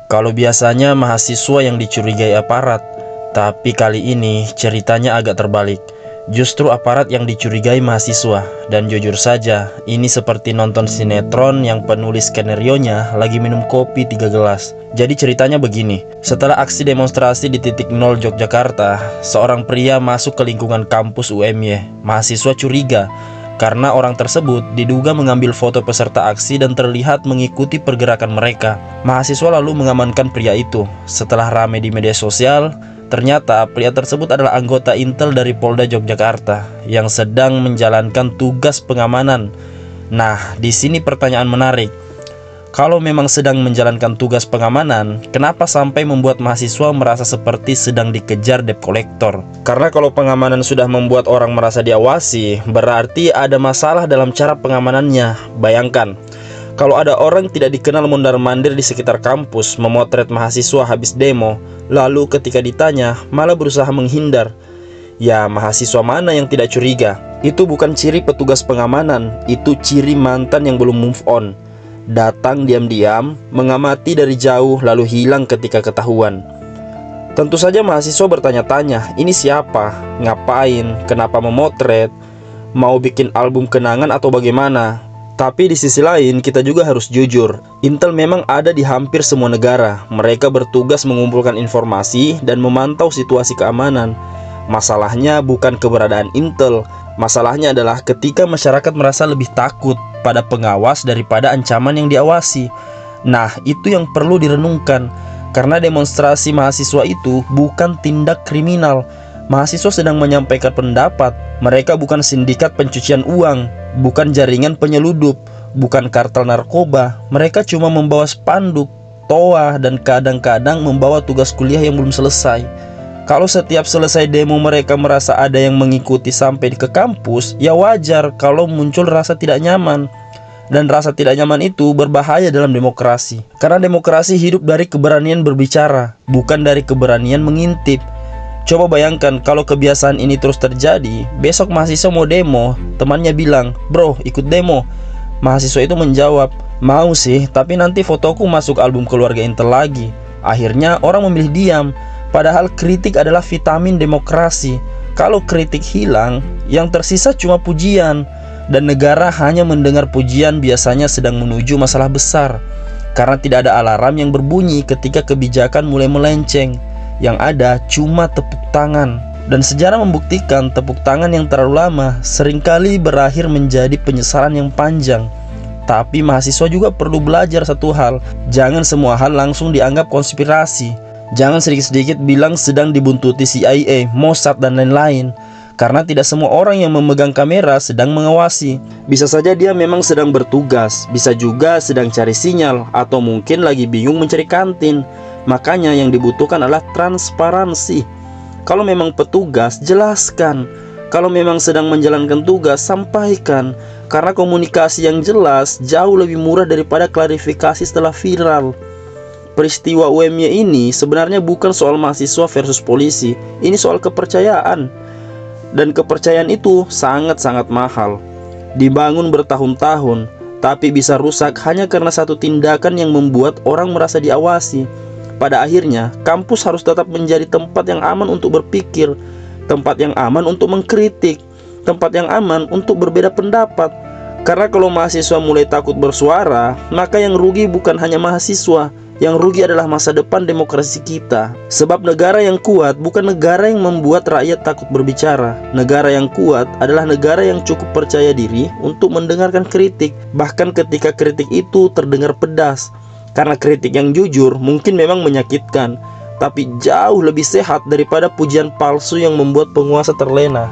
Kalau biasanya mahasiswa yang dicurigai aparat, tapi kali ini ceritanya agak terbalik. Justru aparat yang dicurigai mahasiswa. Dan jujur saja, ini seperti nonton sinetron yang penulis skenarionya lagi minum kopi 3 gelas. Jadi ceritanya begini. Setelah aksi demonstrasi di titik nol Yogyakarta, seorang pria masuk ke lingkungan kampus UMY. Mahasiswa curiga karena orang tersebut diduga mengambil foto peserta aksi dan terlihat mengikuti pergerakan mereka. Mahasiswa lalu mengamankan pria itu. Setelah ramai di media sosial, ternyata pria tersebut adalah anggota Intel dari Polda Yogyakarta yang sedang menjalankan tugas pengamanan. Nah, di sini pertanyaan menarik. Kalau memang sedang menjalankan tugas pengamanan, kenapa sampai membuat mahasiswa merasa seperti sedang dikejar debt collector? Karena kalau pengamanan sudah membuat orang merasa diawasi, berarti ada masalah dalam cara pengamanannya. Bayangkan, kalau ada orang tidak dikenal mondar-mandir di sekitar kampus memotret mahasiswa habis demo, lalu ketika ditanya malah berusaha menghindar. Ya, mahasiswa mana yang tidak curiga? Itu bukan ciri petugas pengamanan, itu ciri mantan yang belum move on. Datang diam-diam, mengamati dari jauh lalu hilang ketika ketahuan. Tentu saja mahasiswa bertanya-tanya, ini siapa? Ngapain? Kenapa memotret? Mau bikin album kenangan atau bagaimana? Tapi di sisi lain kita juga harus jujur, Intel memang ada di hampir semua negara. Mereka bertugas mengumpulkan informasi dan memantau situasi keamanan. Masalahnya bukan keberadaan Intel, masalahnya adalah ketika masyarakat merasa lebih takut pada pengawas daripada ancaman yang diawasi. Nah, itu yang perlu direnungkan, karena demonstrasi mahasiswa itu bukan tindak kriminal. Mahasiswa sedang menyampaikan pendapat. Mereka bukan sindikat pencucian uang, bukan jaringan penyeludup, bukan kartel narkoba. Mereka cuma membawa spanduk, toa, dan kadang-kadang membawa tugas kuliah yang belum selesai. Kalau setiap selesai demo mereka merasa ada yang mengikuti sampai ke kampus, ya wajar kalau muncul rasa tidak nyaman. Dan rasa tidak nyaman itu berbahaya dalam demokrasi. Karena demokrasi hidup dari keberanian berbicara, bukan dari keberanian mengintip. Coba bayangkan kalau kebiasaan ini terus terjadi, besok mahasiswa mau demo, temannya bilang, "Bro, ikut demo." Mahasiswa itu menjawab, "Mau sih, tapi nanti fotoku masuk album keluarga Intel lagi." Akhirnya orang memilih diam. Padahal kritik adalah vitamin demokrasi. Kalau kritik hilang, yang tersisa cuma pujian. Dan negara hanya mendengar pujian biasanya sedang menuju masalah besar. Karena tidak ada alarm yang berbunyi ketika kebijakan mulai melenceng. Yang ada cuma tepuk tangan. Dan sejarah membuktikan tepuk tangan yang terlalu lama seringkali berakhir menjadi penyesalan yang panjang. Tapi mahasiswa juga perlu belajar satu hal. Jangan semua hal langsung dianggap konspirasi. Jangan sedikit-sedikit bilang sedang dibuntuti CIA, Mossad, dan lain-lain. Karena tidak semua orang yang memegang kamera sedang mengawasi. Bisa saja dia memang sedang bertugas, bisa juga sedang cari sinyal, atau mungkin lagi bingung mencari kantin. Makanya yang dibutuhkan adalah transparansi. Kalau memang petugas, jelaskan. Kalau memang sedang menjalankan tugas, sampaikan. Karena komunikasi yang jelas jauh lebih murah daripada klarifikasi setelah viral. Peristiwa UMY ini sebenarnya bukan soal mahasiswa versus polisi. Ini soal kepercayaan. Dan kepercayaan itu sangat-sangat mahal. Dibangun bertahun-tahun, tapi bisa rusak hanya karena satu tindakan yang membuat orang merasa diawasi. Pada akhirnya, kampus harus tetap menjadi tempat yang aman untuk berpikir, tempat yang aman untuk mengkritik, tempat yang aman untuk berbeda pendapat. Karena kalau mahasiswa mulai takut bersuara, maka yang rugi bukan hanya mahasiswa, yang rugi adalah masa depan demokrasi kita. Sebab negara yang kuat bukan negara yang membuat rakyat takut berbicara. Negara yang kuat adalah negara yang cukup percaya diri untuk mendengarkan kritik, bahkan ketika kritik itu terdengar pedas. Karena kritik yang jujur mungkin memang menyakitkan, tapi jauh lebih sehat daripada pujian palsu yang membuat penguasa terlena.